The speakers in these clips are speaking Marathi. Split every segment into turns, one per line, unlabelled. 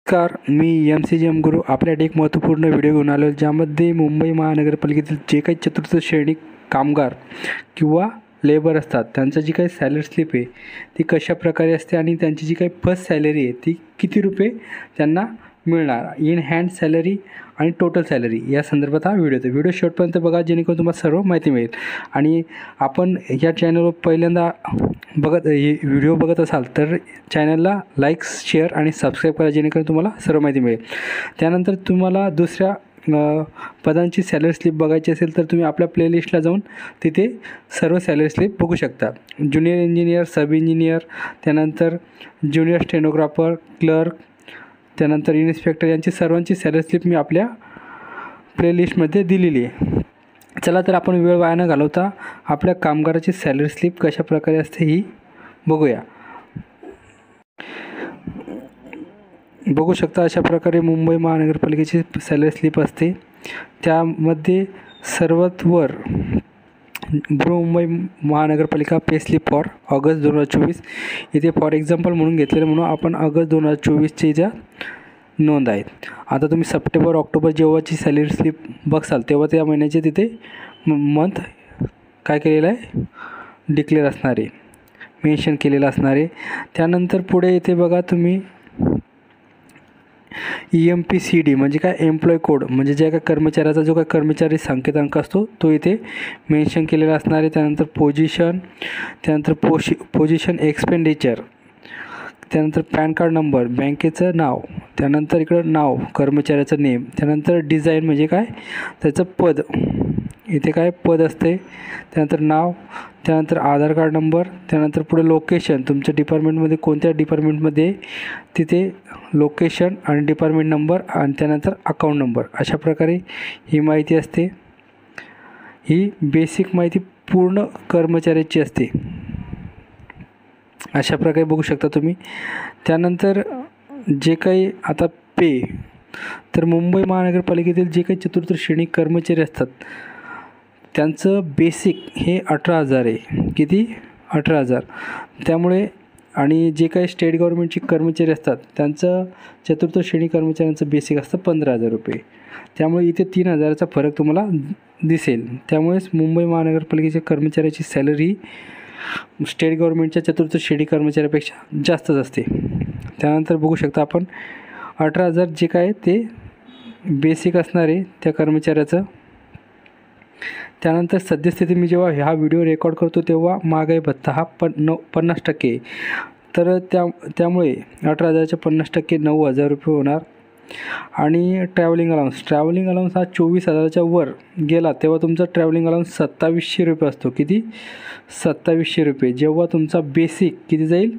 नमस्कार, मी MCGM गुरु आपल्या एक महत्त्वपूर्ण व्हिडिओ घेऊन आलो, ज्यामध्ये मुंबई महानगरपालिकेतील जे काही चतुर्थ श्रेणी कामगार किंवा लेबर असतात त्यांचं जी काही सॅलरी स्लिप आहे ती कशा प्रकारे असते आणि त्यांची जी काही फर्स्ट सॅलरी आहे ती किती रुपये त्यांना मिळणार, इन हँड सॅलरी आणि टोटल सॅलरी या संदर्भात हा व्हिडिओ शेवटपर्यंत बघा, जेणेकरून तुम्हाला सर्व माहिती मिळेल. आणि आपण या चॅनलवर पहिल्यांदा व्हिडिओ बघत असाल तर चॅनलला लाईक, शेअर आणि सबस्क्राईब करा, जेणेकरून तुम्हाला सर्व माहिती मिळेल. त्यानंतर तुम्हाला दुसऱ्या पदांची सॅलरी स्लिप बघायची असेल तर तुम्ही आपल्या प्लेलिस्टला जाऊन तिथे सर्व सॅलरी स्लिप बघू शकता. ज्युनियर इंजिनियर, सब इंजिनियर, त्यानंतर ज्युनियर स्टेनोग्राफर, क्लर्क, त्यानंतर इन्स्पेक्टर यांची सर्वांची सॅलरी स्लिप मी आपल्या प्लेलिस्टमध्ये दिलेली आहे. चला तर आपण वेळ वाया न घालवता आपल्या कामगाराची सॅलरी स्लिप कशा प्रकारे असते ही बघूया. बघू शकता अशा प्रकारे मुंबई महानगरपालिकेची सॅलरी स्लिप असते. त्यामध्ये सर्वात वर मुंबई महानगरपालिका पे स्लिप फॉर ऑगस्ट 2024 इथे फॉर एक्झाम्पल म्हणून घेतलेलं, म्हणून आपण ऑगस्ट 2024ची ज्या नोंद आहेत. आता तुम्ही सप्टेंबर, ऑक्टोबर जेव्हाची सॅलरी स्लिप बघसाल तेव्हा त्या महिन्याचे तिथे मंथ काय केलेलं आहे, डिक्लेअर असणारे, मेन्शन केलेलं असणारे. त्यानंतर पुढे इथे बघा तुम्ही EMPCD म्हणजे काय, एम्प्लॉय कोड, म्हणजे ज्या काय कर्मचाऱ्याचा जो काय कर्मचारी संकेतांक असतो तो इथे मेन्शन केलेला असणार आहे. त्यानंतर पोझिशन, त्यानंतर पोझिशन एक्सपेंडिचर, त्यानंतर पॅन कार्ड नंबर, बँकेचं नाव, त्यानंतर इकडं नाव कर्मचाऱ्याचं नेम, त्यानंतर डिझाईन म्हणजे काय त्याचं पद, इथे काय पद असते, त्यानंतर नाव, त्यानंतर आधार कार्ड नंबर, त्यानंतर पुढे लोकेशन, तुमच्या डिपार्टमेंटमध्ये कोणत्या डिपार्टमेंटमध्ये तिथे लोकेशन आणि डिपार्टमेंट नंबर, आणि त्यानंतर अकाउंट नंबर. अशा प्रकारे ही माहिती असते. ही बेसिक माहिती पूर्ण कर्मचाऱ्याची असते. अशा प्रकारे बघू शकता तुम्ही. त्यानंतर जे काही आता पे, तर मुंबई महानगरपालिकेतील जे काही चतुर्थ श्रेणी कर्मचारी असतात त्यांचं बेसिक हे 18,000 आहे. किती? 18,000. त्यामुळे आणि जे काही स्टेट गव्हर्नमेंटची कर्मचारी असतात त्यांचं चतुर्थ श्रेणी कर्मचाऱ्यांचं बेसिक असतं 15,000 रुपये. त्यामुळे इथे 3,000चा फरक तुम्हाला दिसेल. त्यामुळेच मुंबई महानगरपालिकेच्या कर्मचाऱ्याची सॅलरी स्टेट गव्हर्नमेंटच्या चतुर्थ श्रेणी कर्मचाऱ्यापेक्षा जास्तच असते. त्यानंतर बघू शकता आपण 18,000 जे काय ते बेसिक असणार आहे त्या कर्मचाऱ्याचं. त्यानंतर सद्यस्थिती मी जेव्हा हा व्हिडिओ रेकॉर्ड करतो तेव्हा महागाई भत्ता हा 50%, तर त्यामुळे 18,000च्या 50% 9,000 रुपये होणार. आणि ट्रॅव्हलिंग अलाउन्स हा 24,000च्या वर गेला तेव्हा तुमचा ट्रॅव्हलिंग अलाउन्स 2,700 रुपये असतो. किती? 2,700 रुपये. जेव्हा तुमचा बेसिक किती जाईल,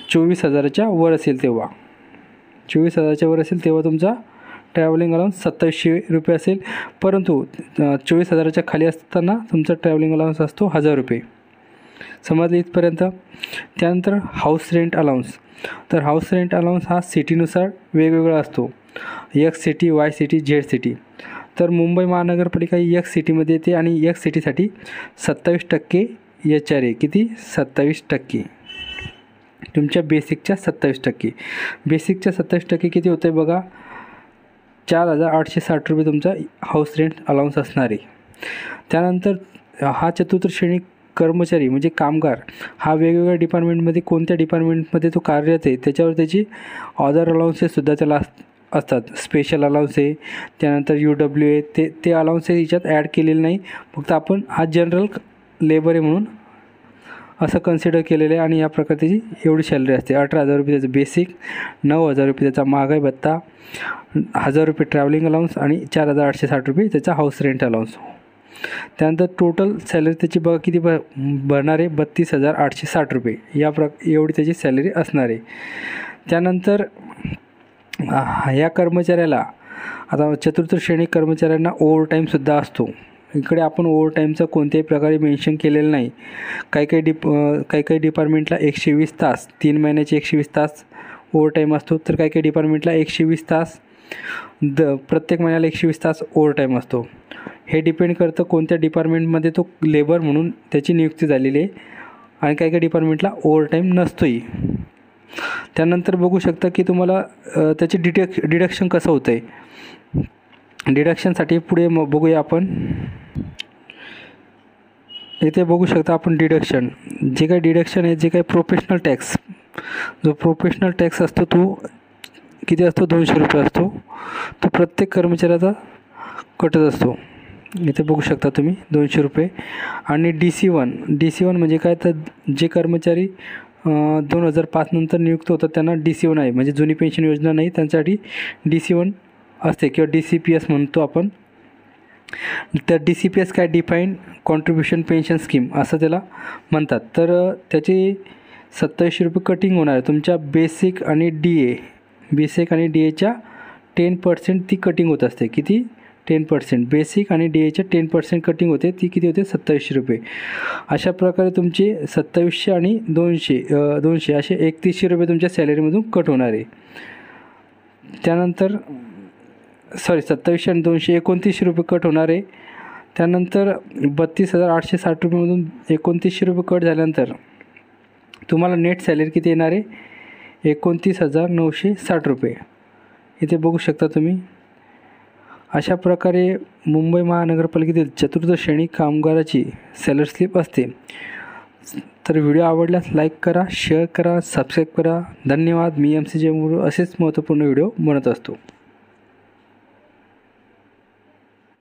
24,000च्या वर असेल तेव्हा, 24,000च्या वर असेल तेव्हा तुमचा ट्रॅव्हलिंग अलाउन्स 2,700 रुपये असेल. परंतु 24,000च्या खाली असताना तुमचा ट्रॅव्हलिंग अलाउन्स असतो 1,000 रुपये. समजले इथपर्यंत? त्यानंतर हाऊस रेंट अलाउन्स, तर हाऊस रेंट अलाउन्स हा सिटीनुसार वेगवेगळा असतो. X city, Y city, Z city. तर मुंबई महानगरपालिका X सिटीमध्ये येते आणि X सिटीसाठी 27% HRA. किती? 27%. तुमच्या बेसिकच्या 27%. बेसिकच्या 27% किती होतं आहे बघा, 4,860 रुपये तुमचा हाऊस रेंट अलाउन्स असणार आहे. त्यानंतर हा चतुर्थ श्रेणी कर्मचारी म्हणजे कामगार हा वेगवेगळ्या डिपार्टमेंटमध्ये कोणत्या डिपार्टमेंटमध्ये तो कार्यरत आहे त्याच्यावर त्याची अदर अलाउन्सेससुद्धा त्याला असतात. स्पेशल अलाउन्स आहे, त्यानंतर UW आहे, ते अलाउन्सेस याच्यात ॲड केलेले नाही. फक्त आपण हा जनरल लेबर आहे म्हणून असं कन्सिडर केलेलं आहे. आणि या प्रकारे त्याची एवढी सॅलरी असते. 18,000 रुपये त्याचं बेसिक, 9,000 रुपये त्याचा महागाई भत्ता, 1,000 रुपये ट्रॅव्हलिंग अलाउन्स आणि 4,860 रुपये त्याचा हाऊस रेंट अलाउन्स. त्यानंतर टोटल सॅलरी त्याची बघा किती भरणार आहे, 32,860 रुपये. एवढी त्याची सॅलरी असणार आहे. त्यानंतर ह्या कर्मचाऱ्याला, आता चतुर्थ श्रेणी कर्मचाऱ्यांना ओव्हरटाईमसुद्धा असतो. इकडे आपण ओव्हरटाईमचं कोणत्याही प्रकारे मेन्शन केलेलं नाही. काही डिपार्टमेंटला 120 तास, 3 महिन्याचे 120 तास ओव्हरटाईम असतो, तर काही डिपार्टमेंटला 120 तास, प्रत्येक महिन्याला 120 तास ओव्हरटाईम असतो. हे डिपेंड करतं कोणत्या डिपार्टमेंटमध्ये तो लेबर म्हणून त्याची नियुक्ती झालेली आहे. आणि काही डिपार्टमेंटला ओव्हरटाईम नसतोही. त्यानंतर बघू शकता की तुम्हाला त्याचे डिडक्शन कसं होतं आहे. डिडक्शनसाठी पुढे बघूया आपण. इथे बघू शकता आपण डिडक्शन, जे काही डिडक्शन आहे, जे काही प्रोफेशनल टॅक्स, जो प्रोफेशनल टॅक्स असतो तो किती असतो, 200 रुपये असतो. तो प्रत्येक कर्मचाऱ्याचा कटत असतो. इथे बघू शकता तुम्ही 200 रुपये. आणि DC1 म्हणजे काय, तर जे कर्मचारी 2005 नंतर नियुक्त होतात त्यांना DC1 आहे, म्हणजे जुनी पेन्शन योजना नाही त्यांच्यासाठी DC1 असते किंवा DCPS म्हणतो आपण. तर DCPS काय, डिफाईन कॉन्ट्रीब्युशन पेन्शन स्कीम असं त्याला म्हणतात. तर त्याची 2700 रुपये कटिंग होणार आहे. तुमच्या बेसिक आणि DAच्या 10% ती कटिंग होत असते. किती, 10%. बेसिक आणि DAच्या 10% कटिंग होते, ती किती होते, 2700 रुपये. अशा प्रकारे तुमचे 2700 आणि 200 असे 3100 रुपये तुमच्या सॅलरीमधून कट होणार आहे. त्यानंतर 2700 आणि 200 2900 रुपये कट होणार आहे. त्यानंतर 32,860 रुपयेमधून 2900 रुपये कट झाल्यानंतर तुम्हाला नेट सॅलरी किती येणार आहे, 29,960 रुपये. इथे बघू शकता तुम्ही. अशा प्रकारे मुंबई महानगरपालिकेतील चतुर्थ श्रेणी कामगाराची सॅलरी स्लिप असते. तर व्हिडिओ आवडल्यास लाईक करा, शेअर करा, सबस्क्राईब करा. धन्यवाद. मी MC जयमुरू असेच महत्त्वपूर्ण व्हिडिओ बनवत असतो.